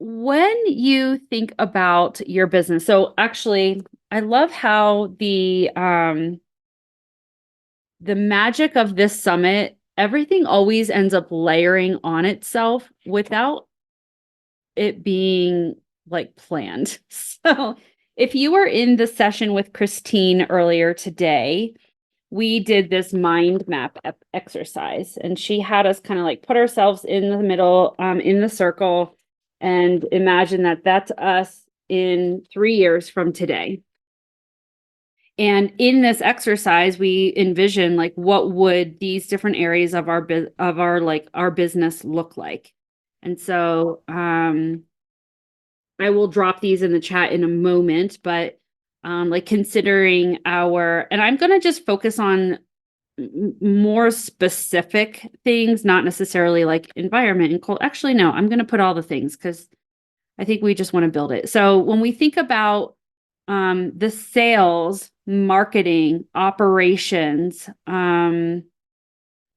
when you think about your business, so actually, I love how the magic of this summit, everything always ends up layering on itself without it being like planned. So, if you were in the session with Christine earlier today, we did this mind map exercise, and she had us kind of like put ourselves in the middle, in the circle, and imagine that that's us in 3 years from today. And in this exercise, we envision like what would these different areas of our business look like. And so I will drop these in the chat in a moment, but like considering and I'm going to just focus on more specific things, not necessarily like environment and cold. Actually, no, I'm going to put all the things because I think we just want to build it. So when we think about the sales, marketing, operations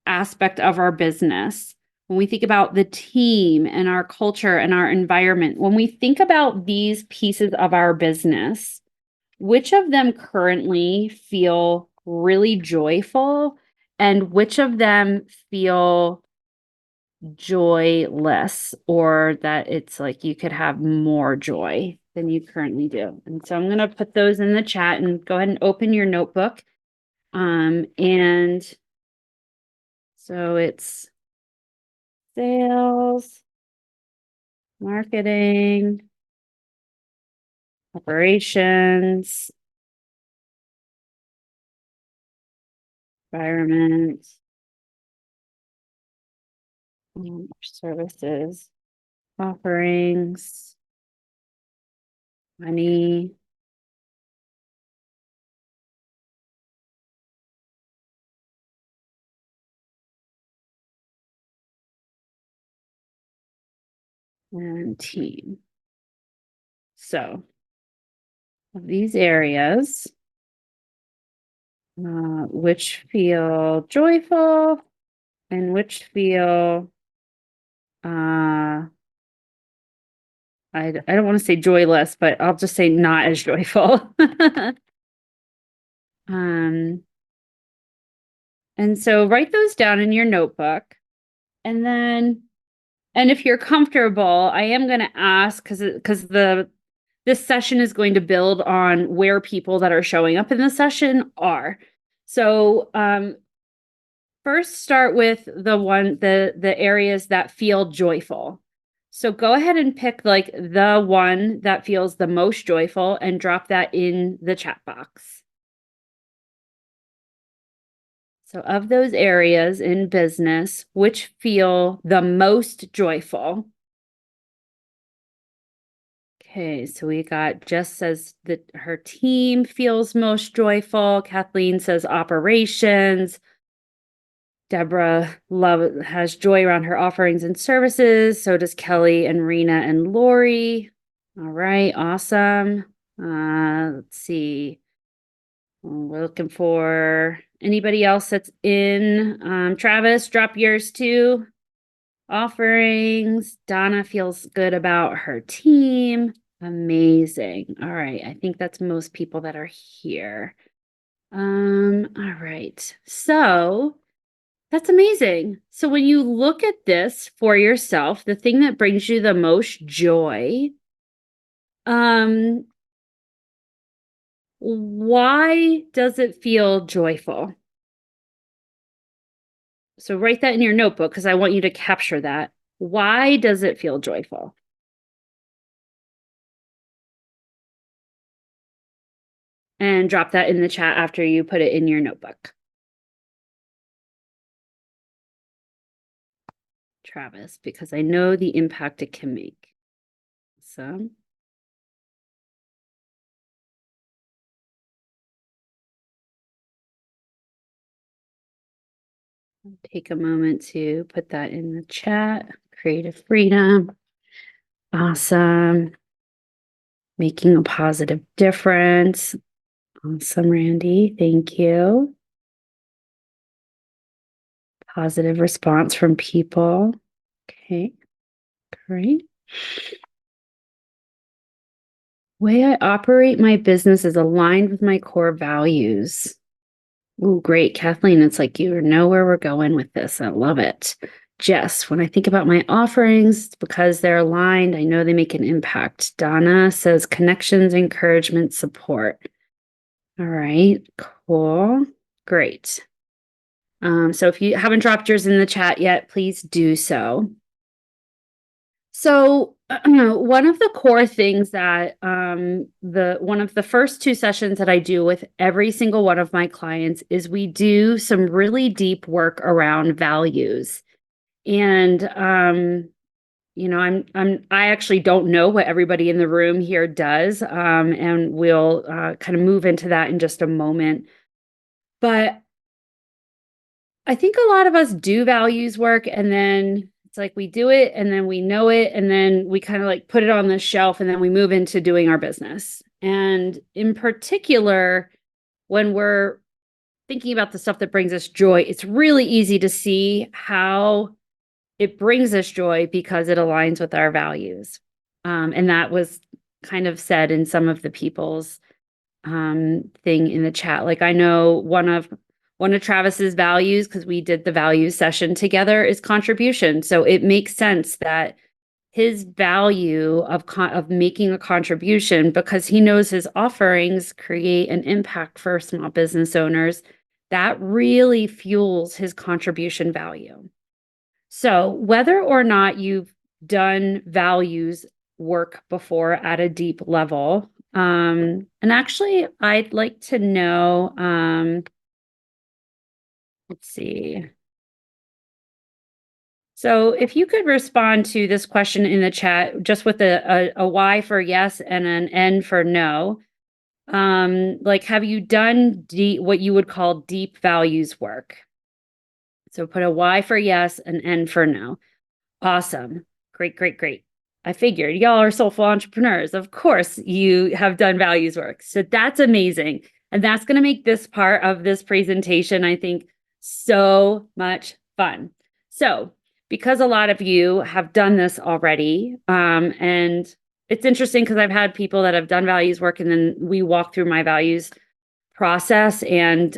aspect of our business, when we think about the team and our culture and our environment, when we think about these pieces of our business, which of them currently feel really joyful and which of them feel joyless, or that it's like you could have more joy than you currently do? And so I'm going to put those in the chat and go ahead and open your notebook. And so it's sales, marketing, operations, environment, services, offerings, money, and team. So of these areas, which feel joyful and which feel I don't want to say joyless, but I'll just say not as joyful. um, and so write those down in your notebook. And then, and if you're comfortable, I am going to ask because this session is going to build on where people that are showing up in the session are. So first start with the areas that feel joyful. So go ahead and pick like the one that feels the most joyful and drop that in the chat box. So of those areas in business, which feel the most joyful? Okay, so we got Jess says that her team feels most joyful. Kathleen says operations. Deborah has joy around her offerings and services. So does Kelly and Rena and Lori. All right, awesome. Let's see. We're looking for anybody else that's in. Travis, drop yours too. Offerings. Donna feels good about her team. Amazing. All right, I think that's most people that are here. All right. So that's amazing. So when you look at this for yourself, the thing that brings you the most joy, why does it feel joyful? So write that in your notebook because I want you to capture that. Why does it feel joyful? And drop that in the chat after you put it in your notebook. Travis, because I know the impact it can make. So take a moment to put that in the chat. Creative freedom. Awesome. Making a positive difference. Awesome, Randy. Thank you. Positive response from people. Okay, great. Way I operate my business is aligned with my core values. Oh, great. Kathleen, it's like you know where we're going with this. I love it. Jess, when I think about my offerings, because they're aligned, I know they make an impact. Donna says connections, encouragement, support. All right, cool. Great. So if you haven't dropped yours in the chat yet, please do so. So one of the core things that one of the first two sessions that I do with every single one of my clients is we do some really deep work around values. And I actually don't know what everybody in the room here does. And we'll kind of move into that in just a moment. But I think a lot of us do values work and then it's like we do it and then we know it and then we kind of like put it on the shelf and then we move into doing our business. And in particular, when we're thinking about the stuff that brings us joy, it's really easy to see how it brings us joy because it aligns with our values. And that was kind of said in some of the people's thing in the chat. Like I know one of Travis's values, because we did the values session together, is contribution. So it makes sense that his value of making a contribution, because he knows his offerings create an impact for small business owners, that really fuels his contribution value. So whether or not you've done values work before at a deep level, and actually I'd like to know, let's see. So if you could respond to this question in the chat, just with a Y for yes and an N for no. Like, have you done what you would call deep values work? So put a Y for yes, an N for no. Awesome. Great, great, great. I figured y'all are soulful entrepreneurs. Of course, you have done values work. So that's amazing. And that's going to make this part of this presentation, I think, so much fun. So, because a lot of you have done this already, and it's interesting because I've had people that have done values work and then we walk through my values process and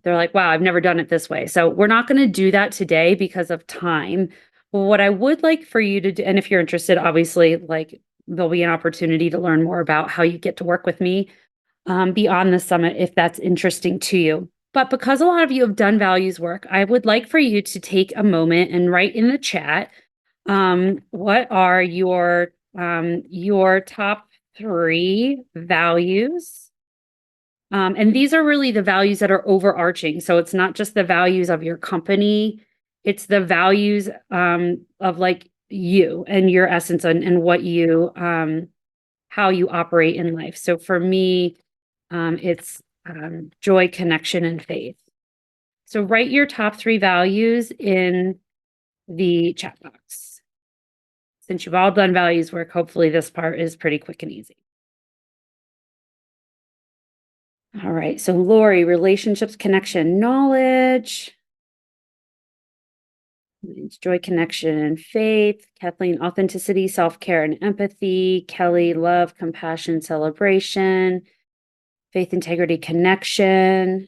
they're like, wow, I've never done it this way. So we're not going to do that today because of time. Well, what I would like for you to do, and if you're interested, obviously, like there'll be an opportunity to learn more about how you get to work with me beyond the summit if that's interesting to you. But because a lot of you have done values work, I would like for you to take a moment and write in the chat what are your top 3 values. And these are really the values that are overarching. So it's not just the values of your company, it's the values of like you and your essence and what you how you operate in life. So for me, it's joy, connection, and faith. So write your top 3 values in the chat box. Since you've all done values work, hopefully this part is pretty quick and easy. All right, so Lori, relationships, connection, knowledge. Joy, connection, and faith. Kathleen, authenticity, self-care, and empathy. Kelly, love, compassion, celebration. Faith, integrity, connection.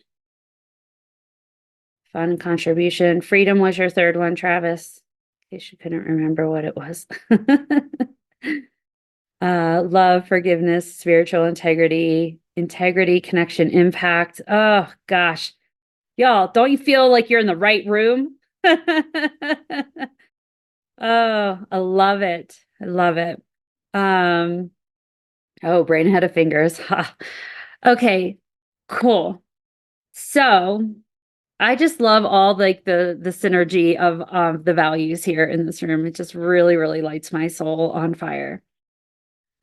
Fun, contribution. Freedom was your third one, Travis, in case you couldn't remember what it was. Love, forgiveness, spiritual integrity, connection, impact. Oh, gosh. Y'all, don't you feel like you're in the right room? Oh, I love it. I love it. Oh, brain ahead of fingers. Okay, cool. So I just love all like the synergy of the values here in this room. It just really, really lights my soul on fire.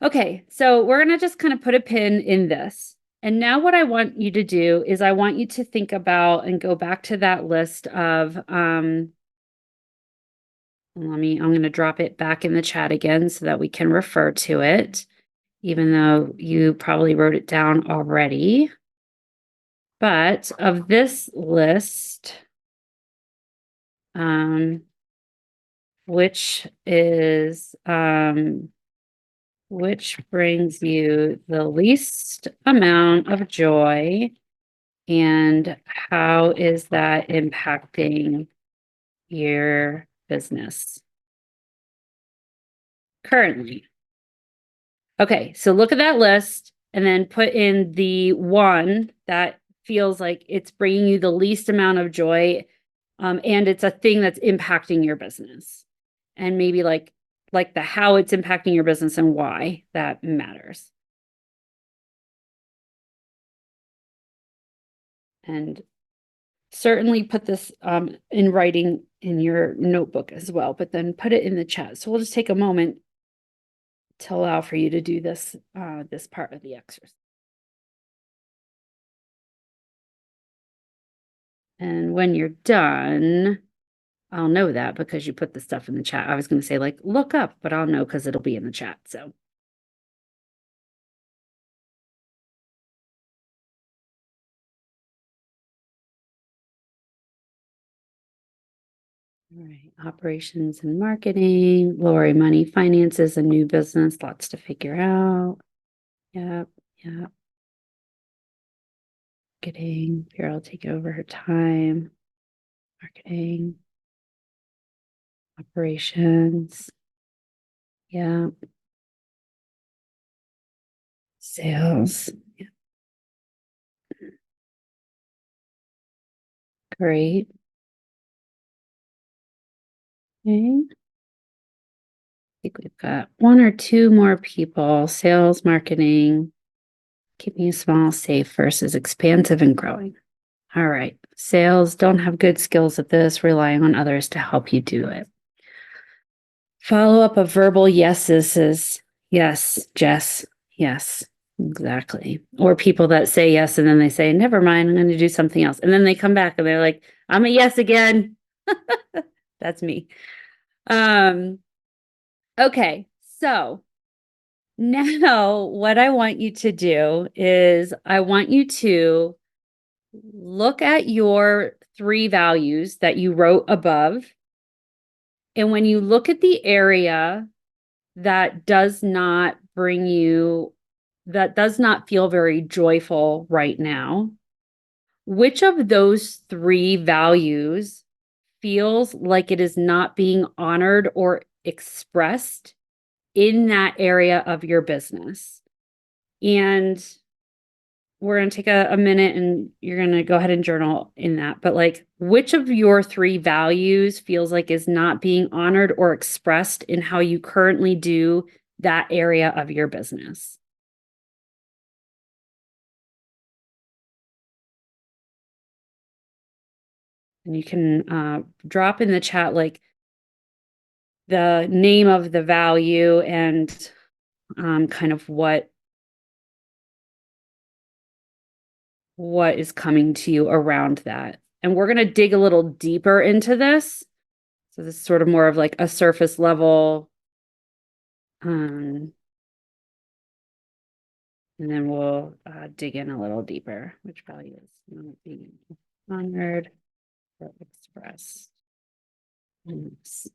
Okay, so we're gonna just kind of put a pin in this. And now what I want you to do is I want you to think about and go back to that list of I'm going to drop it back in the chat again so that we can refer to it, even though you probably wrote it down already. But of this list, which is which brings you the least amount of joy, and how is that impacting your business currently? Okay, so look at that list and then put in the one that feels like it's bringing you the least amount of joy, and it's a thing that's impacting your business, and maybe like the how it's impacting your business and why that matters. And certainly put this in writing in your notebook as well, but then put it in the chat. So we'll just take a moment to allow for you to do this this part of the exercise. And when you're done, I'll know that because you put the stuff in the chat. I was going to say like look up, but I'll know because it'll be in the chat. So all right, operations and marketing, Lori, money, finances, and new business, lots to figure out. Yep, yep. Marketing, Carol take over her time. Marketing, operations, yeah. Sales, yeah. Great. Okay. I think we've got one or two more people. Sales, marketing, keeping you small, safe versus expansive and growing. All right. Sales, don't have good skills at this, relying on others to help you do it. Follow up of verbal yeses is yes, Jess. Yes, exactly. Or people that say yes and then they say, never mind, I'm going to do something else. And then they come back and they're like, I'm a yes again. That's me. Okay. So now what I want you to do is I want you to look at your 3 values that you wrote above. And when you look at the area that does not bring you, that does not feel very joyful right now, which of those 3 values feels like it is not being honored or expressed in that area of your business? And we're going to take a minute and you're going to go ahead and journal in that. But like, which of your 3 values feels like is not being honored or expressed in how you currently do that area of your business? And you can drop in the chat like the name of the value and kind of what is coming to you around that. And we're going to dig a little deeper into this. So this is sort of more of like a surface level. And then we'll dig in a little deeper. Which value is not being honored or expressed? Yes.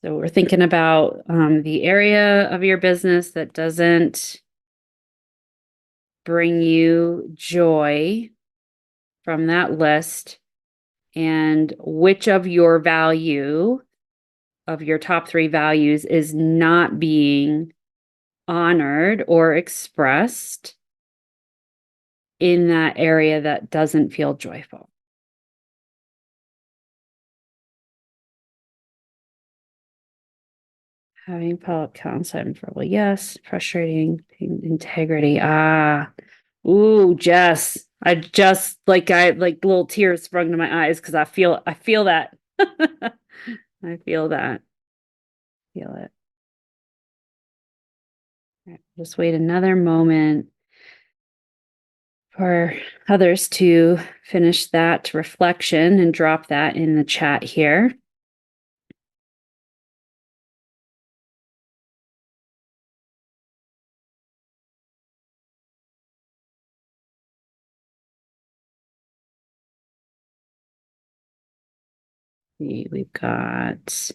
So we're thinking about the area of your business that doesn't bring you joy from that list, and which of your value of your top 3 values is not being honored or expressed in that area that doesn't feel joyful. Having public concept verbal, yes. Frustrating, integrity. Ooh, Jess. I like little tears sprung to my eyes because I feel that. I feel that. Feel it. All right, just wait another moment for others to finish that reflection and drop that in the chat here. We've got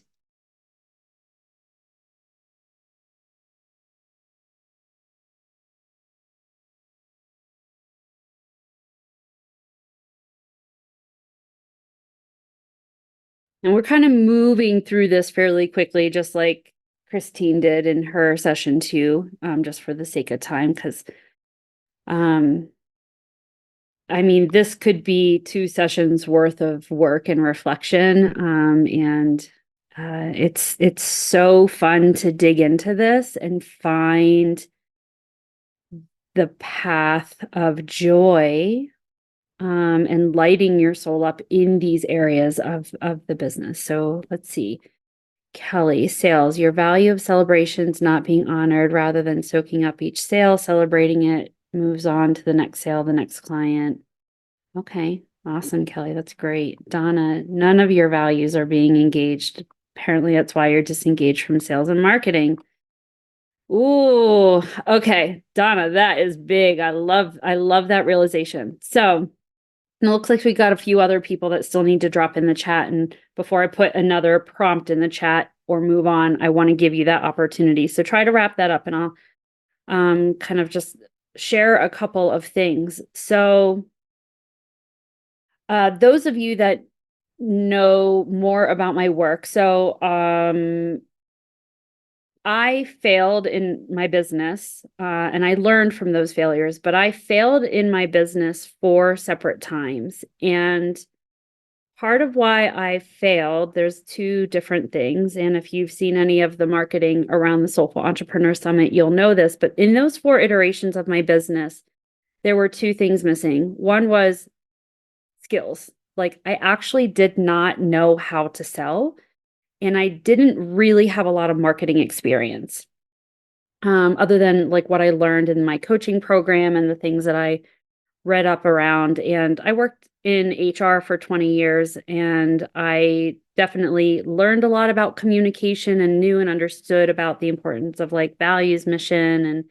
and we're kind of moving through this fairly quickly, just like Christine did in her session too, just for the sake of time, because I mean, this could be 2 sessions worth of work and reflection. And it's so fun to dig into this and find the path of joy, and lighting your soul up in these areas of the business. So let's see. Kelly, sales, your value of celebrations not being honored rather than soaking up each sale, celebrating it, moves on to the next sale, the next client. Okay, awesome, Kelly. That's great. Donna, none of your values are being engaged. Apparently, that's why you're disengaged from sales and marketing. Ooh, okay, Donna, that is big. I love that realization. So it looks like we got a few other people that still need to drop in the chat. And before I put another prompt in the chat or move on, I want to give you that opportunity. So try to wrap that up, and I'll kind of just share a couple of things. So those of you that know more about my work, so I failed in my business, and I learned from those failures, but I failed in my business 4 separate times. And part of why I failed, there's 2 different things. And if you've seen any of the marketing around the Soulful Entrepreneur Summit, you'll know this. But in those 4 iterations of my business, there were 2 things missing. One was skills. Like, I actually did not know how to sell, and I didn't really have a lot of marketing experience, other than like what I learned in my coaching program and the things that I read up around. And I worked in HR for 20 years, and I definitely learned a lot about communication and knew and understood about the importance of like values, mission, and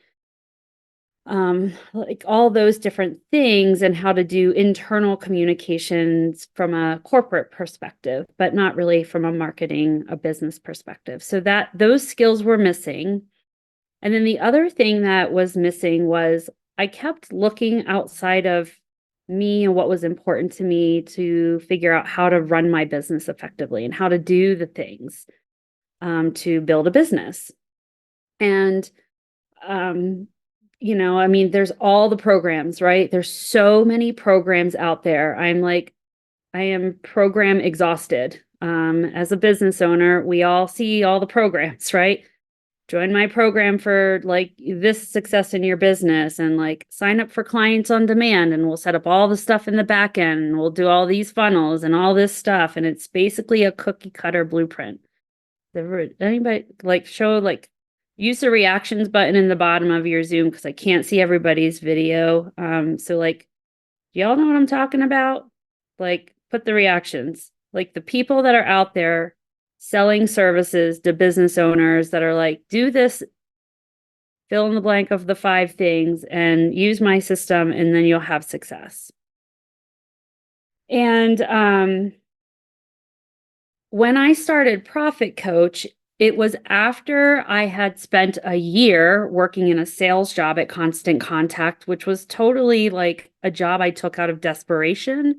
like all those different things, and how to do internal communications from a corporate perspective, but not really from a business perspective. So that those skills were missing. And then the other thing that was missing was I kept looking outside of me and what was important to me to figure out how to run my business effectively and how to do the things to build a business. And I mean, there's all the programs, right? There's so many programs out there. I am program exhausted. As a business owner, we all see all the programs, right? Join my program for like this success in your business, and like sign up for clients on demand, and we'll set up all the stuff in the back end, and we'll do all these funnels and all this stuff. And it's basically a cookie cutter blueprint. Anybody use the reactions button in the bottom of your Zoom, because I can't see everybody's video. So like, do y'all know what I'm talking about? Like, put the reactions. Like, the people that are out there selling services to business owners that are like, do this, fill in the blank of the 5 things, and use my system, and then you'll have success. And when I started Profit Coach, it was after I had spent a year working in a sales job at Constant Contact, which was totally like a job I took out of desperation.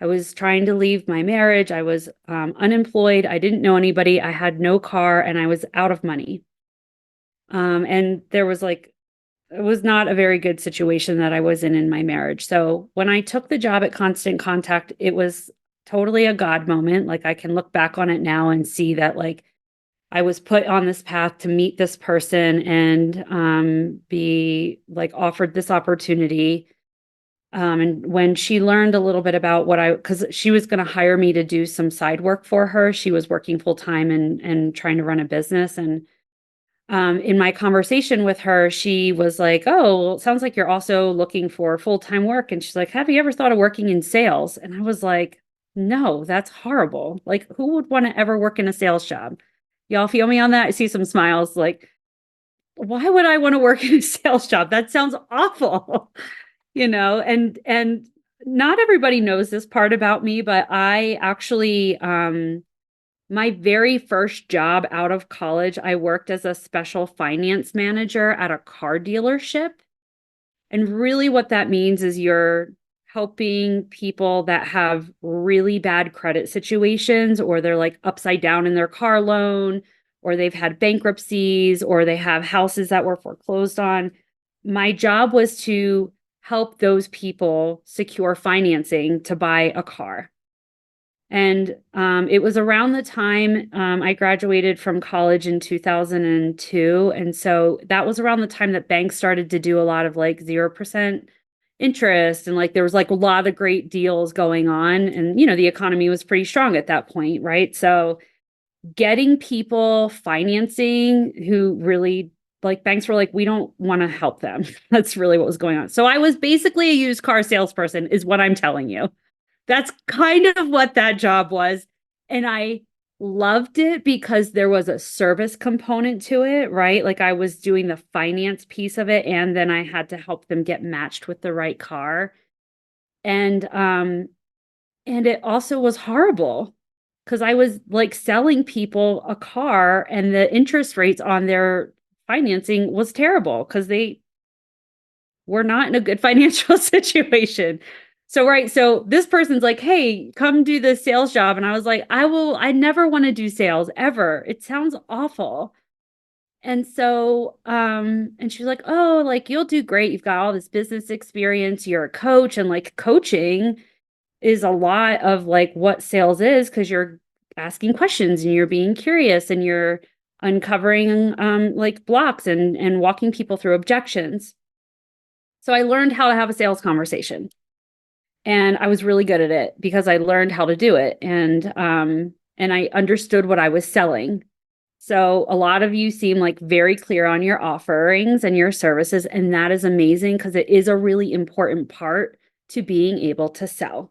I was trying to leave my marriage. I was unemployed. I didn't know anybody. I had no car, and I was out of money. And there was like, it was not a very good situation that I was in my marriage. So when I took the job at Constant Contact, it was totally a God moment. Like, I can look back on it now and see that like I was put on this path to meet this person and be like offered this opportunity. And when she learned a little bit about because she was going to hire me to do some side work for her. She was working full time and trying to run a business. And in my conversation with her, she was like, "Oh, well, it sounds like you're also looking for full-time work." And she's like, "Have you ever thought of working in sales?" And I was like, "No, that's horrible. Like, who would want to ever work in a sales job?" Y'all feel me on that? I see some smiles. Like, why would I want to work in a sales job? That sounds awful. And not everybody knows this part about me, but I actually My very first job out of college, I worked as a special finance manager at a car dealership. And really, what that means is you're helping people that have really bad credit situations, or they're like upside down in their car loan, or they've had bankruptcies, or they have houses that were foreclosed on. My job was to help those people secure financing to buy a car. And it was around the time I graduated from college in 2002. And so that was around the time that banks started to do a lot of like 0% interest. And like there was like a lot of great deals going on. And, the economy was pretty strong at that point. Right. So getting people financing who really like banks were like, we don't want to help them. That's really what was going on. So I was basically a used car salesperson, is what I'm telling you. That's kind of what that job was. And I loved it because there was a service component to it, right? Like I was doing the finance piece of it, and then I had to help them get matched with the right car. And it also was horrible because I was like selling people a car, and the interest rates on their financing was terrible because they were not in a good financial situation. So, right. So this person's like, hey, come do this sales job. And I was like, I never want to do sales ever. It sounds awful. And so, and she's like, oh, like you'll do great. You've got all this business experience. You're a coach. And like coaching is a lot of like what sales is, because you're asking questions and you're being curious and you're uncovering like blocks and walking people through objections. So I learned how to have a sales conversation, and I was really good at it because I learned how to do it, and I understood what I was selling. So a lot of you seem like very clear on your offerings and your services, and that is amazing because it is a really important part to being able to sell.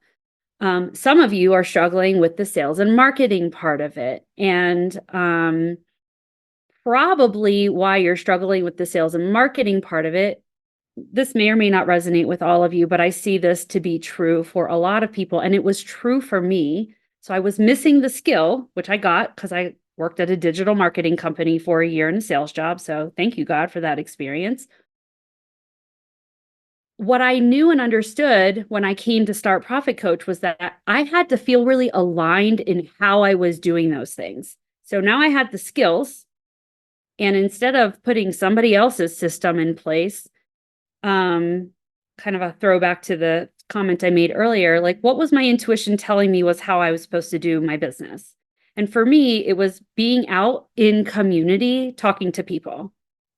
Some of you are struggling with the sales and marketing part of it, and probably why you're struggling with the sales and marketing part of it, this may or may not resonate with all of you, but I see this to be true for a lot of people. And it was true for me. So I was missing the skill, which I got because I worked at a digital marketing company for a year in a sales job. So thank you, God, for that experience. What I knew and understood when I came to start Profit Coach was that I had to feel really aligned in how I was doing those things. So now I had the skills. And instead of putting somebody else's system in place, kind of a throwback to the comment I made earlier, like what was my intuition telling me was how I was supposed to do my business? And for me, it was being out in community, talking to people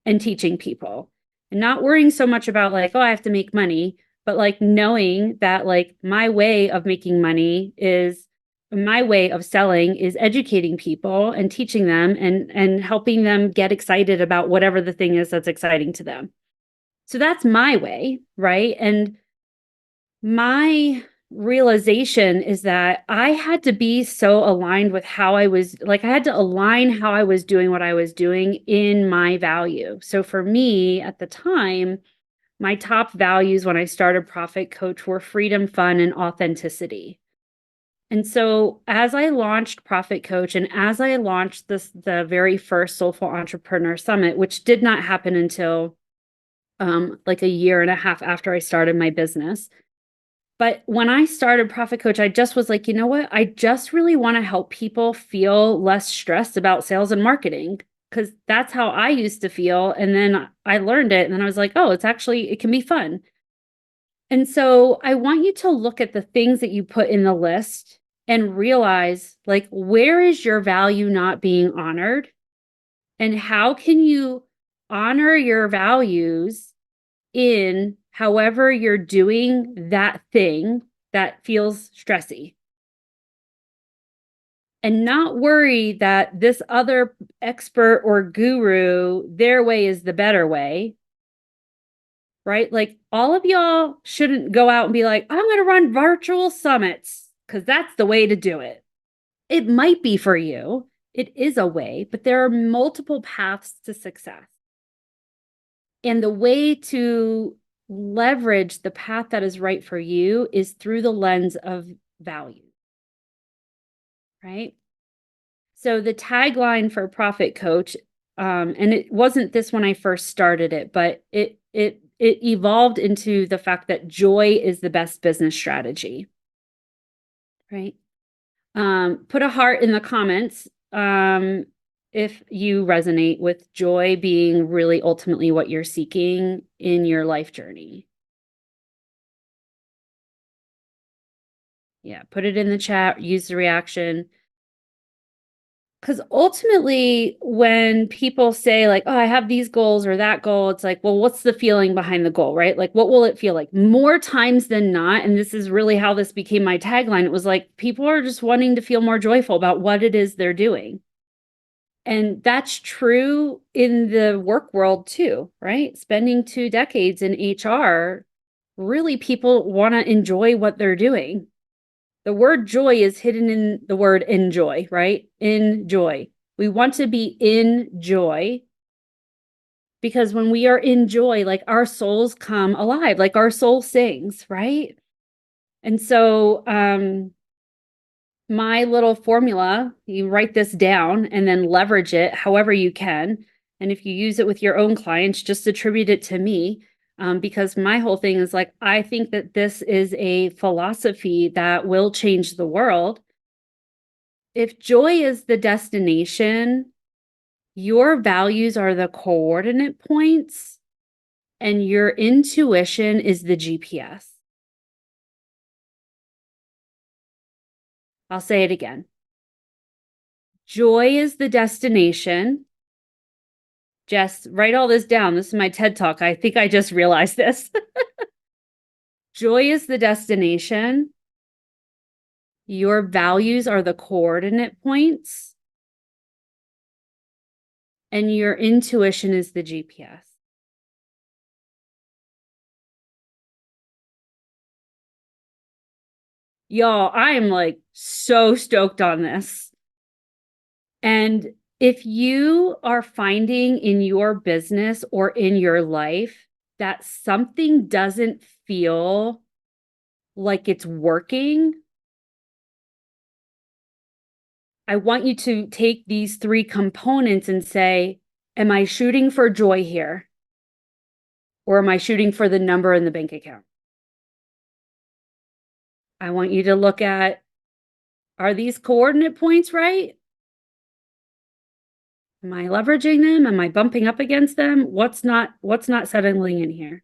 and teaching people, and not worrying so much about like, oh, I have to make money, but like knowing that like my way of making money is my way of selling is educating people and teaching them and helping them get excited about whatever the thing is that's exciting to them. So that's my way, right? And my realization is that I had to be so aligned with how I was, like I had to align how I was doing what I was doing in my value. So for me at the time, my top values when I started Profit Coach were freedom, fun, and authenticity. And so as I launched Profit Coach and as I launched the very first Soulful Entrepreneur Summit, which did not happen until like a year and a half after I started my business. But when I started Profit Coach, I just was like, you know what? I just really want to help people feel less stressed about sales and marketing, because that's how I used to feel. And then I learned it. And then I was like, oh, it can be fun. And so I want you to look at the things that you put in the list and realize, like, where is your value not being honored? And how can you honor your values in however you're doing that thing that feels stressy? And not worry that this other expert or guru, their way is the better way, right? Like all of y'all shouldn't go out and be like, I'm going to run virtual summits because that's the way to do it. It might be for you. It is a way, but there are multiple paths to success. And the way to leverage the path that is right for you is through the lens of value, right? So the tagline for Profit Coach, and it wasn't this when I first started it, but it evolved into the fact that joy is the best business strategy. Right. Put a heart in the comments if you resonate with joy being really ultimately what you're seeking in your life journey. Yeah, put it in the chat, use the reaction. Because ultimately, when people say, like, oh, I have these goals or that goal, it's like, well, what's the feeling behind the goal, right? Like, what will it feel like? More times than not, and this is really how this became my tagline, it was like, people are just wanting to feel more joyful about what it is they're doing. And that's true in the work world too, right? Spending 2 decades in HR, really people want to enjoy what they're doing. The word joy is hidden in the word enjoy, right? Enjoy. We want to be in joy because when we are in joy, like our souls come alive, like our soul sings, right? And so, my little formula, you write this down and then leverage it however you can. And if you use it with your own clients, just attribute it to me. Because my whole thing is like, I think that this is a philosophy that will change the world. If joy is the destination, your values are the coordinate points, and your intuition is the GPS. I'll say it again. Joy is the destination. Just write all this down. This is my TED Talk. I think I just realized this. Joy is the destination. Your values are the coordinate points. And your intuition is the GPS. Y'all, I am like so stoked on this. And if you are finding in your business or in your life that something doesn't feel like it's working, I want you to take these 3 components and say, am I shooting for joy here? Or am I shooting for the number in the bank account? I want you to look at, are these coordinate points right? Am I leveraging them? Am I bumping up against them? What's not settling in here?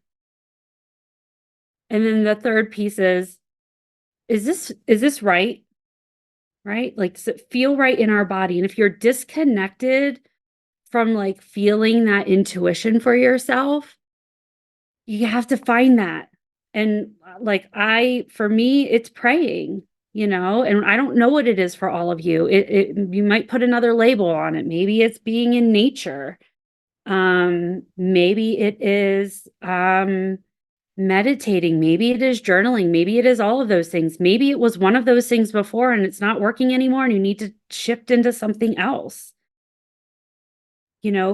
And then the third piece is this right? Right? Like, does it feel right in our body? And if you're disconnected from like feeling that intuition for yourself, you have to find that. And like for me, it's praying, and I don't know what it is for all of you. You might put another label on it. Maybe it's being in nature. Maybe it is meditating. Maybe it is journaling. Maybe it is all of those things. Maybe it was one of those things before and it's not working anymore and you need to shift into something else.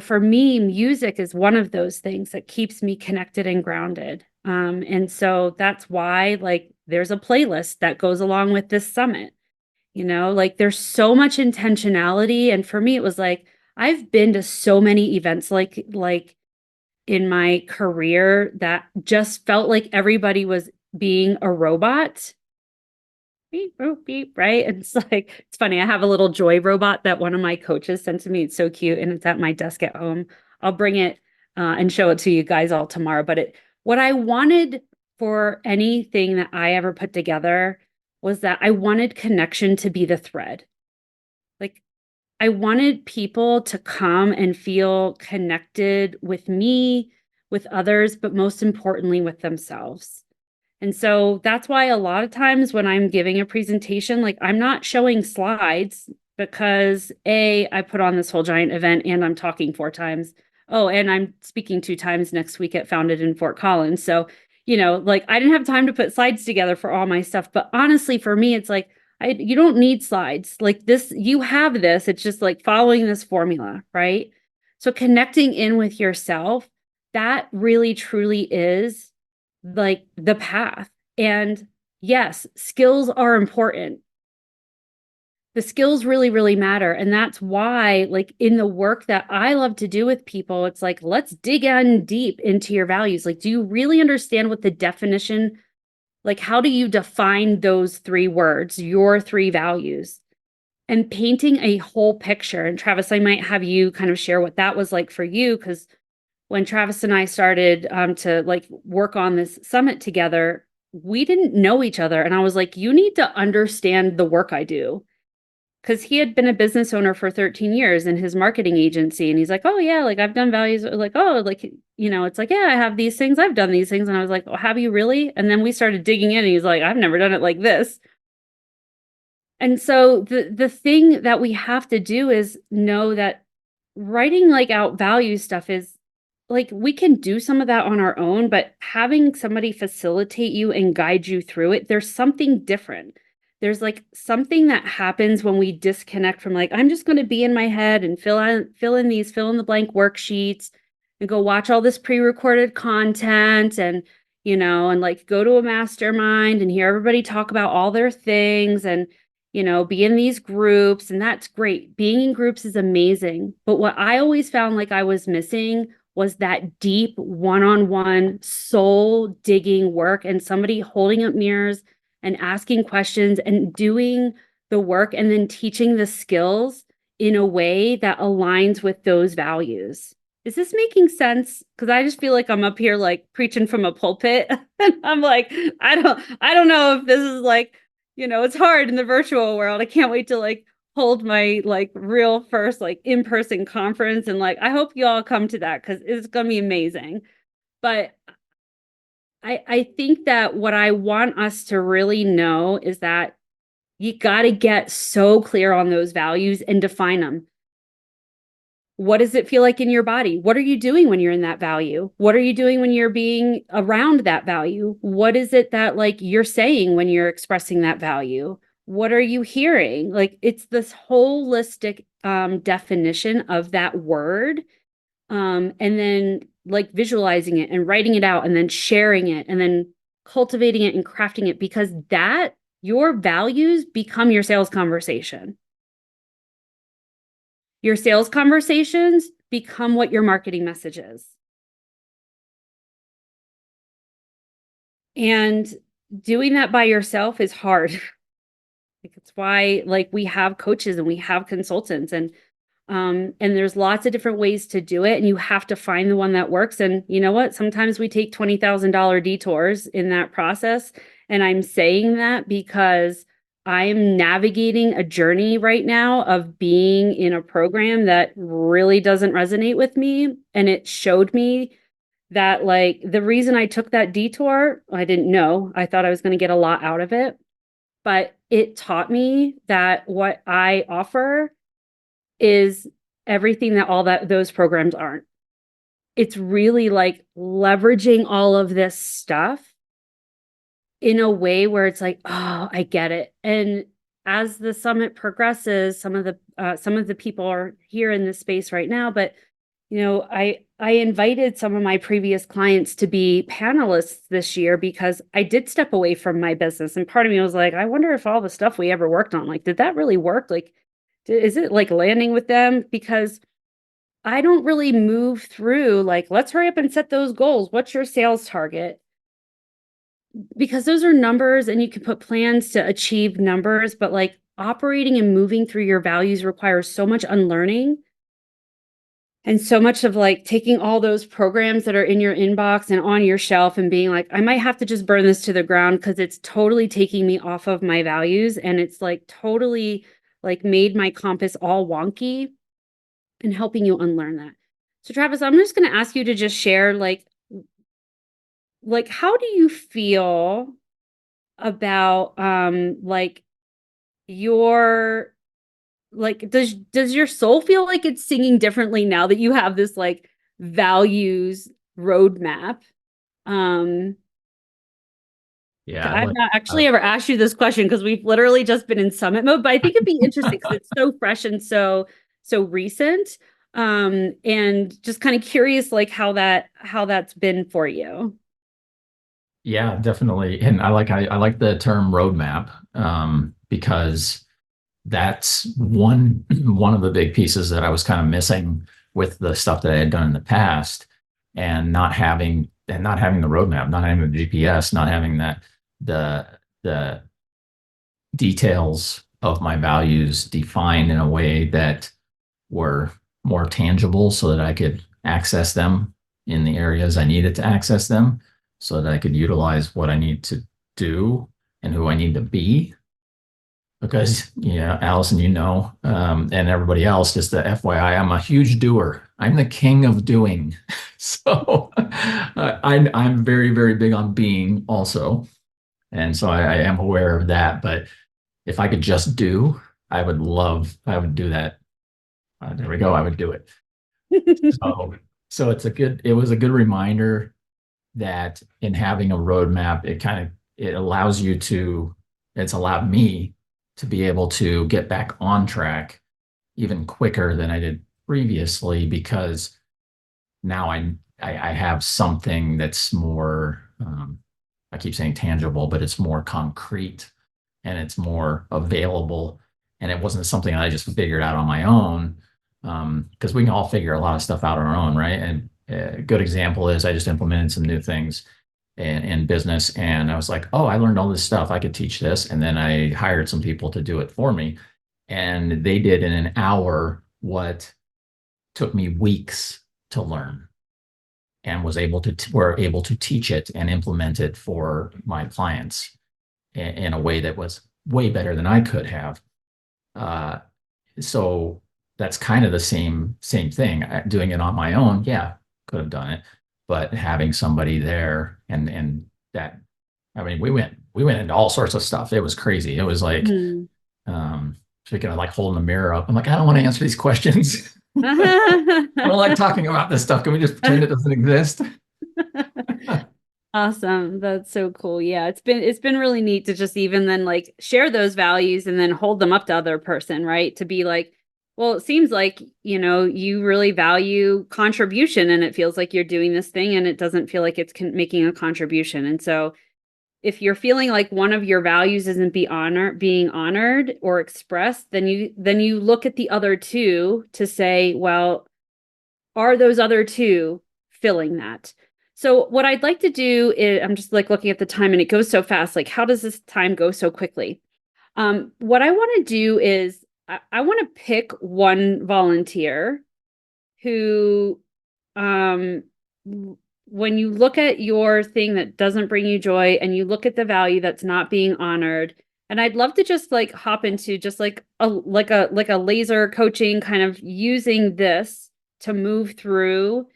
For me, music is one of those things that keeps me connected and grounded. And so that's why, like, there's a playlist that goes along with this summit. Like, there's so much intentionality. And for me, it was like, I've been to so many events like in my career that just felt like everybody was being a robot. Beep, boop, beep, right? And it's like, it's funny. I have a little joy robot that one of my coaches sent to me. It's so cute. And it's at my desk at home. I'll bring it and show it to you guys all tomorrow. But what I wanted for anything that I ever put together was that I wanted connection to be the thread. Like, I wanted people to come and feel connected with me, with others, but most importantly, with themselves. And so that's why a lot of times when I'm giving a presentation, like, I'm not showing slides because I put on this whole giant event and I'm talking 4 times. Oh, and I'm speaking 2 times next week at Founded in Fort Collins. So, like, I didn't have time to put slides together for all my stuff. But honestly, for me, it's like, you don't need slides like this. You have this. It's just like following this formula, right? So connecting in with yourself, that really truly is like the path. And yes, skills are important. The skills really, really matter. And that's why, like, in the work that I love to do with people, it's like, let's dig in deep into your values. Like, do you really understand what the definition, like, how do you define those three words, your three values? And painting a whole picture. And Travis, I might have you kind of share what that was like for you, because when Travis and I started to like work on this summit together, we didn't know each other. And I was like, you need to understand the work I do. Because he had been a business owner for 13 years in his marketing agency. And he's like, oh, yeah, like I've done values. Like, oh, like, it's like, yeah, I have these things. I've done these things. And I was like, oh, have you really? And then we started digging in and he's like, I've never done it like this. And so the thing that we have to do is know that writing like out value stuff is like we can do some of that on our own, but having somebody facilitate you and guide you through it, there's something different. There's like something that happens when we disconnect from like, I'm just going to be in my head and fill in these fill in the blank worksheets and go watch all this pre-recorded content and and like go to a mastermind and hear everybody talk about all their things and be in these groups, and that's great. Being in groups is amazing. But what I always found like I was missing was that deep one-on-one soul digging work and somebody holding up mirrors and asking questions and doing the work and then teaching the skills in a way that aligns with those values. Is this making sense? Because I just feel like I'm up here like preaching from a pulpit. And I'm like, I don't know if this is like, it's hard in the virtual world. I can't wait to like hold my like real first like in-person conference. And like, I hope you all come to that because it's going to be amazing. But I think that what I want us to really know is that you got to get so clear on those values and define them. What does it feel like in your body? What are you doing when you're in that value? What are you doing when you're being around that value? What is it that like you're saying when you're expressing that value? What are you hearing? Like it's this holistic definition of that word. And then like visualizing it and writing it out and then sharing it and then cultivating it and crafting it, because that your values become your sales conversation. Your sales conversations become what your marketing message is. And doing that by yourself is hard. It's why like we have coaches and we have consultants and there's lots of different ways to do it, and you have to find the one that works. And you know what? Sometimes we take $20,000 detours in that process. And I'm saying that because I'm navigating a journey right now of being in a program that really doesn't resonate with me. And it showed me that like the reason I took that detour, I didn't know. I thought I was going to get a lot out of it, but it taught me that what I offer is everything that all that those programs aren't. It's really like leveraging all of this stuff in a way where it's like, oh, I get it. And as the summit progresses, some of the people are here in this space right now, but I invited some of my previous clients to be panelists this year because I did step away from my business, and part of me was like, I wonder if all the stuff we ever worked on, like, did that really work? Like, is it like landing with them? Because I don't really move through like, let's hurry up and set those goals. What's your sales target? Because those are numbers and you can put plans to achieve numbers, but like operating and moving through your values requires so much unlearning and so much of like taking all those programs that are in your inbox and on your shelf and being like, I might have to just burn this to the ground because it's totally taking me off of my values. And it's like totally like made my compass all wonky, and helping you unlearn that. So Travis, I'm just going to ask you to just share like how do you feel about like your like does your soul feel like it's singing differently now that you have this like values roadmap? um Yeah, I've like not actually ever asked you this question because we've literally just been in summit mode, but I think it'd be interesting because it's so fresh and so recent. And just kind of curious like how that's been for you. yeah, definitely. And I like the term roadmap because that's one of the big pieces that I was kind of missing with the stuff that I had done in the past, and not having the roadmap, not having the GPS, not having the details of my values defined in a way that were more tangible so that I could access them in the areas I needed to access them, so that I could utilize what I need to do and who I need to be. Because, Allison, and everybody else, just the FYI, I'm a huge doer. I'm the king of doing. So I'm very, very big on being also. And so I am aware of that. But if I could just do, I would do that. There we go. I would do it. So, so it was a good reminder that in having a roadmap, it allows it's allowed me to be able to get back on track even quicker than I did previously, because now I have something that's more, I keep saying tangible, but it's more concrete and it's more available. And it wasn't something I just figured out on my own, because we can all figure a lot of stuff out on our own, right? And a good example is I just implemented some new things in business, and I was like, oh, I learned all this stuff. I could teach this. And then I hired some people to do it for me. And they did in an hour what took me weeks to learn, and were able to teach it and implement it for my clients in a way that was way better than I could have. Uh, so that's kind of the same thing. Doing it on my own, yeah, could have done it, but having somebody there, and that, I mean, we went into all sorts of stuff. It was crazy. It was like, Hmm. speaking of like holding the mirror up, I'm like, I don't want to answer these questions. I don't like talking about this stuff. Can we just pretend it doesn't exist? Awesome. That's so cool. Yeah, it's been really neat to just even then like share those values and then hold them up to other person, right? To be like, well, it seems like, you really value contribution and it feels like you're doing this thing and it doesn't feel like it's making a contribution. And so if you're feeling like one of your values isn't being honored or expressed, then you look at the other two to say, well, are those other two filling that? So what I'd like to do is, I'm just like looking at the time and it goes so fast. Like, how does this time go so quickly? What I want to do is I want to pick one volunteer who, um, when you look at your thing that doesn't bring you joy and you look at the value that's not being honored, and I'd love to just like hop into just like a laser coaching kind of using this to move through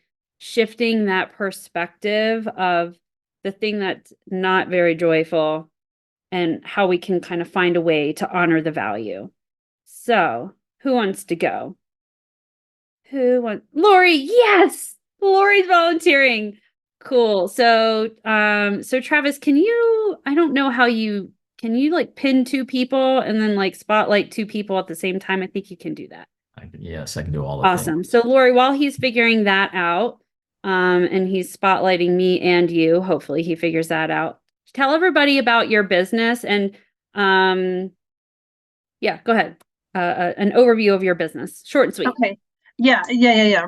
shifting that perspective of the thing that's not very joyful and how we can kind of find a way to honor the value. So, who wants to go? Lori? Yes, Lori's volunteering. Cool. So Travis, I don't know how can you like pin two people and then like spotlight two people at the same time? I think you can do that. Yes, I can do all the things. Awesome. So Lori, while he's figuring that out, and he's spotlighting me and you, hopefully he figures that out. Tell everybody about your business and, yeah, go ahead. An overview of your business, short and sweet. Okay. Yeah.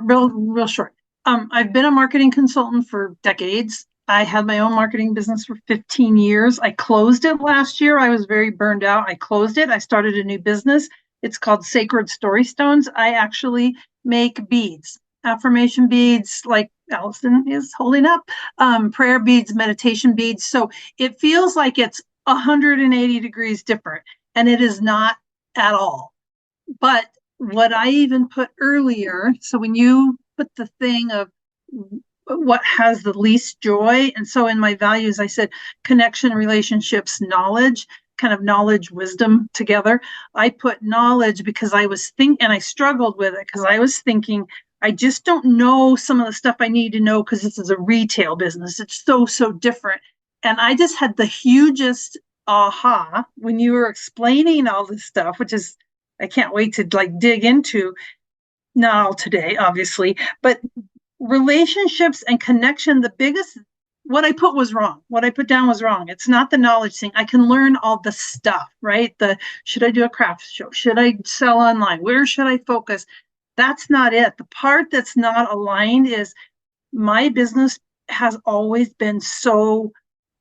Real short. I've been a marketing consultant for decades. I had my own marketing business for 15 years. I closed it last year. I was very burned out. I closed it. I started a new business. It's called Sacred Story Stones. I actually make beads, affirmation beads, like Allison is holding up, prayer beads, meditation beads. So it feels like it's 180 degrees different, and it is not at all. But what I even put earlier, so when you put the thing of what has the least joy, and so in my values, I said connection, relationships, knowledge, kind of knowledge, wisdom together. I put knowledge because I was thinking, and I struggled with it because I was thinking, I just don't know some of the stuff I need to know because this is a retail business. It's so different. And I just had the hugest aha when you were explaining all this stuff, which is, I can't wait to like dig into, not all today, obviously, but relationships and connection. The biggest what I put was wrong. What I put down was wrong. It's not the knowledge thing. I can learn all the stuff, right? Should I do a craft show? Should I sell online? Where should I focus? That's not it. The part that's not aligned is my business has always been so,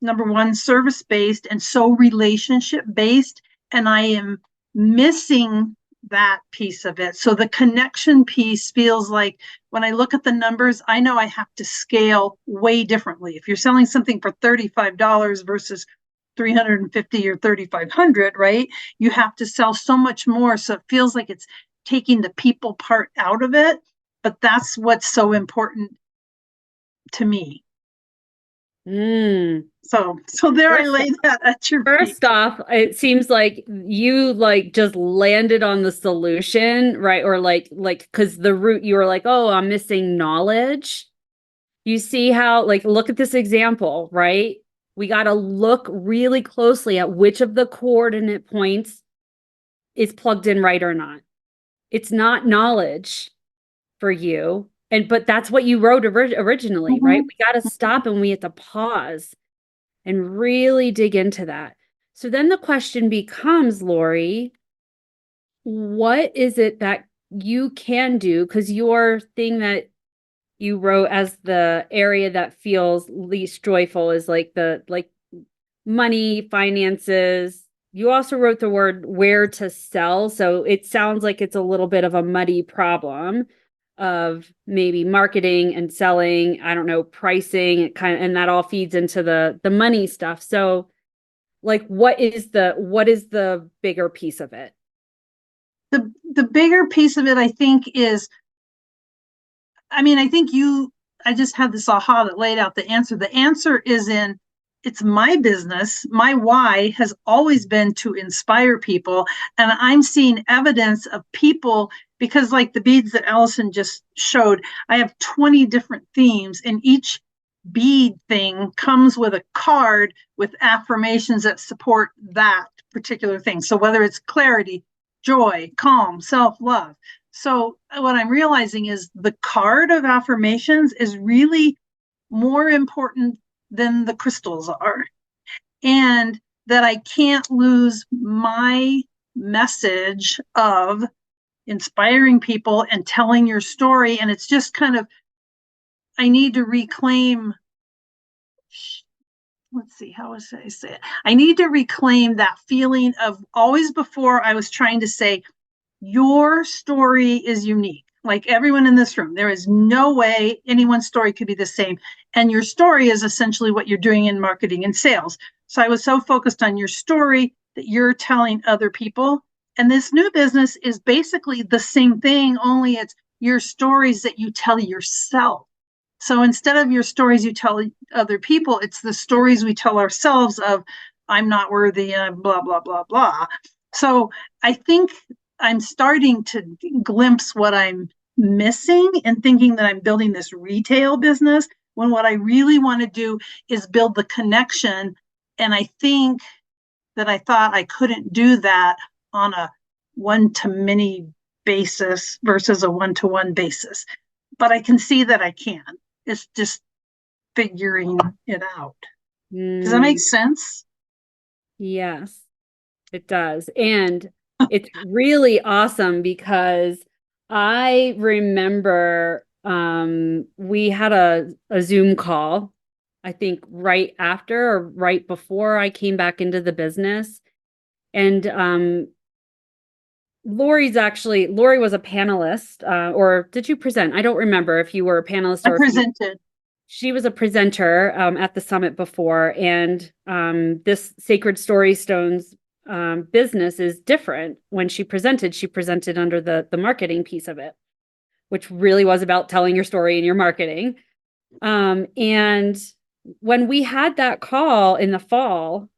number one, service based and so relationship based. And I am missing that piece of it. So the connection piece feels like when I look at the numbers, I know I have to scale way differently. If you're selling something for $35 versus 350 or 3,500, right? You have to sell so much more. So it feels like it's taking the people part out of it. But that's what's so important to me. So there I lay that at your feet. First off, it seems like you like just landed on the solution, right? Or like because the root, you were like, oh, I'm missing knowledge. You see how, like, look at this example, right? We got to look really closely at which of the coordinate points is plugged in right or not. It's not knowledge for you. But that's what you wrote originally, right? We got to stop and we have to pause and really dig into that. So then the question becomes, Lori, what is it that you can do? Because your thing that you wrote as the area that feels least joyful is like money, finances. You also wrote the word where to sell. So it sounds like it's a little bit of a muddy problem of maybe marketing and selling, I don't know, pricing, and that all feeds into the money stuff. So like what is the bigger piece of it? The bigger piece of it, I think, is, I just had this aha that laid out the answer. The answer is it's my business. My why has always been to inspire people. And I'm seeing evidence of people, because like the beads that Alison just showed, I have 20 different themes, and each bead thing comes with a card with affirmations that support that particular thing. So whether it's clarity, joy, calm, self-love. So what I'm realizing is the card of affirmations is really more important than the crystals are. And that I can't lose my message of inspiring people and telling your story. And it's just kind of, I need to reclaim, let's see, how would I say it? I need to reclaim that feeling of, always before I was trying to say, your story is unique. Like everyone in this room, there is no way anyone's story could be the same. And your story is essentially what you're doing in marketing and sales. So I was so focused on your story that you're telling other people. And this new business is basically the same thing, only it's your stories that you tell yourself. So instead of your stories you tell other people, it's the stories we tell ourselves of, I'm not worthy, and blah, blah, blah, blah. So I think I'm starting to glimpse what I'm missing and thinking that I'm building this retail business, when what I really want to do is build the connection. And I think that I thought I couldn't do that on a one-to-many basis versus a one-to-one basis. But I can see that I can. It's just figuring it out. Does that make sense? Yes, it does. And it's really awesome because I remember we had a Zoom call, I think right after or right before I came back into the business. And Lori was a panelist, or did you present? I don't remember if you were a panelist or I presented. She was a presenter at the summit before, and this Sacred Story Stones business is different. When she presented under the marketing piece of it, which really was about telling your story and your marketing. And when we had that call in the fall,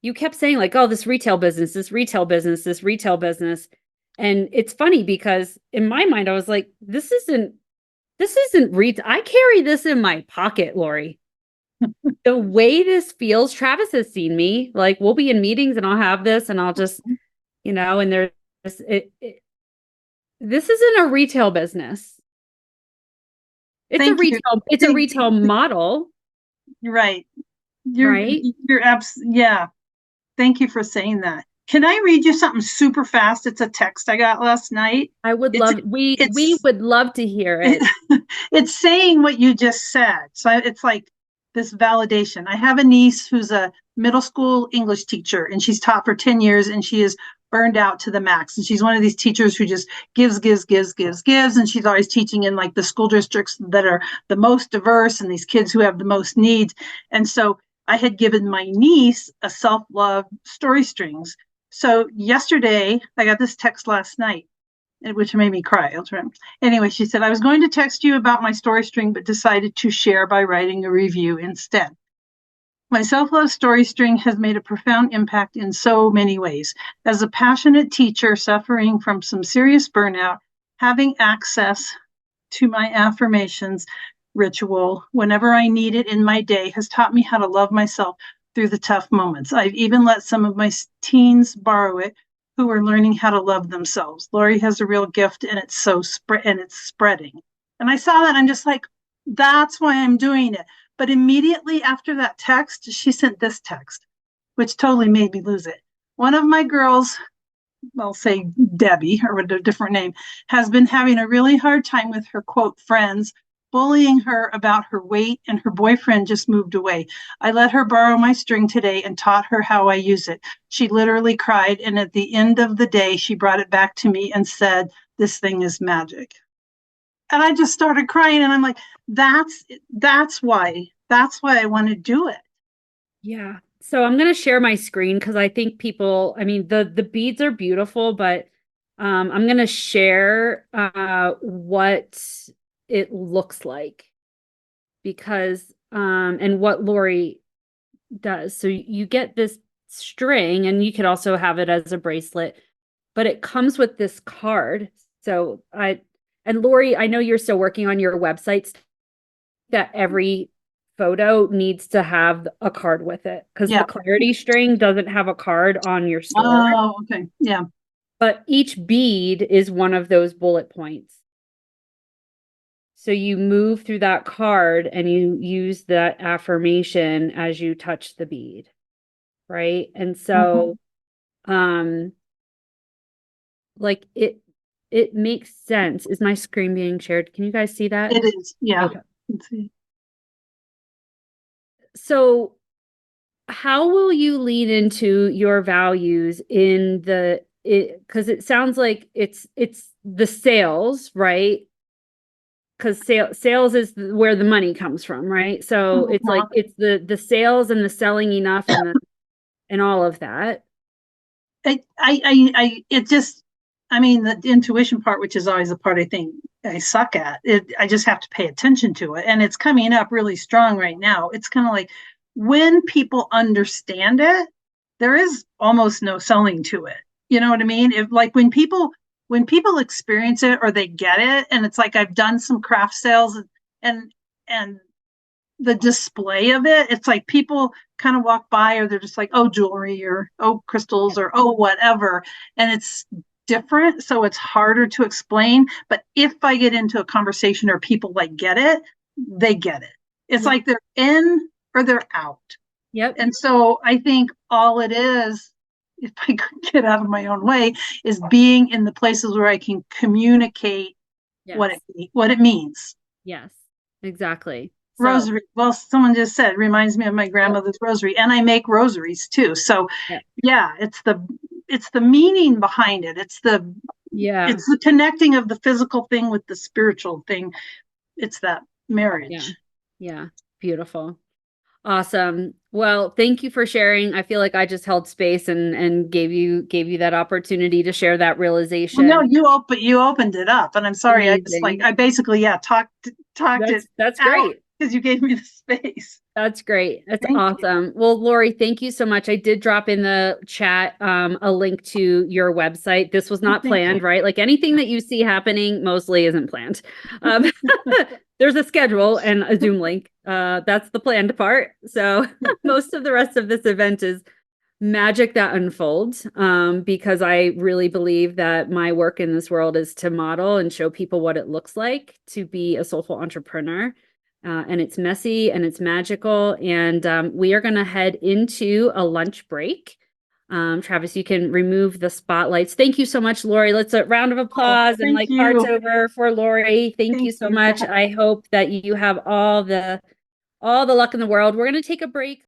you kept saying like, oh, this retail business, this retail business, this retail business. And it's funny because in my mind, I was like, this isn't retail. I carry this in my pocket, Lori. The way this feels, Travis has seen me, like we'll be in meetings and I'll have this and I'll just, and there's this isn't a retail business. It's a retail model. You're right. You're Right? yeah. Thank you for saying that. Can I read you something super fast? It's a text I got last night. I would It's love, we it's would love to hear it. it's saying what you just said. So it's like this validation. I have a niece who's a middle school English teacher, and she's taught for 10 years, and she is burned out to the max. And she's one of these teachers who just gives. And she's always teaching in like the school districts that are the most diverse and these kids who have the most needs. And so I had given my niece a self-love story strings. So yesterday, I got this text last night, which made me cry. Anyway, she said, I was going to text you about my story string, but decided to share by writing a review instead. My self-love story string has made a profound impact in so many ways. As a passionate teacher suffering from some serious burnout, having access to my affirmations ritual whenever I need it in my day has taught me how to love myself through the tough moments. I've even let some of my teens borrow it who are learning how to love themselves. Lori has a real gift, and it's spreading. And I saw that, I'm just like, that's why I'm doing it. But immediately after that text, she sent this text, which totally made me lose it. One of my girls, I'll say Debbie, or with a different name, has been having a really hard time with her, quote, friends, bullying her about her weight, and her boyfriend just moved away. I let her borrow my string today and taught her how I use it. She literally cried, and at the end of the day, she brought it back to me and said, this thing is magic. And I just started crying, and I'm like, that's why I want to do it. Yeah. So I'm going to share my screen because I think people, I mean, the beads are beautiful, but I'm going to share what it looks like because and what Lori does. So you get this string, and you could also have it as a bracelet, but it comes with this card. So and Lori, I know you're still working on your websites, that every photo needs to have a card with it because Yeah. the clarity string doesn't have a card on your store. Oh, okay. Yeah. But each bead is one of those bullet points. So you move through that card and you use that affirmation as you touch the bead, right? And so like it makes sense. Is my screen being shared? Can you guys see that? It is. Yeah. Okay. Let's see. So how will you lean into your values in because it sounds like it's the sales, right? Because sales is where the money comes from, right? So it's like it's the sales and the selling enough and all of that. It just, I mean, the intuition part, which is always the part I think I suck at, I just have to pay attention to it. And it's coming up really strong right now. It's kind of like when people understand it, there is almost no selling to it. You know what I mean? If like when people experience it or they get it, and it's like I've done some craft sales and the display of it, it's like people kind of walk by, or they're just like, oh, jewelry, or oh, crystals, or oh, whatever. And it's different. So it's harder to explain. But if I get into a conversation or people like get it, they get it. It's like they're in or they're out. Yep. And so I think all it is, if I could get out of my own way, is being in the places where I can communicate what it means. Yes, exactly. Rosary. Well, someone just said, reminds me of my grandmother's rosary, and I make rosaries too. So yeah, it's the meaning behind it. It's the connecting of the physical thing with the spiritual thing. It's that marriage. Yeah. Beautiful. Awesome. Well, thank you for sharing. I feel like I just held space and gave you that opportunity to share that realization. Well, no, you opened it up, and I'm sorry. Amazing. I basically talked it. That's great. Because you gave me the space. That's great. That's awesome. Well, Lori, thank you so much. I did drop in the chat a link to your website. This was not planned, right? Like anything that you see happening mostly isn't planned. There's a schedule and a Zoom link. That's the planned part. So most of the rest of this event is magic that unfolds because I really believe that my work in this world is to model and show people what it looks like to be a soulful entrepreneur. and it's messy and it's magical. And we are going to head into a lunch break. Travis, you can remove the spotlights. Thank you so much, Lori. Let's a round of applause and thank hearts you. over for Lori. Thank you so much. I hope that you have all the luck in the world. We're going to take a break.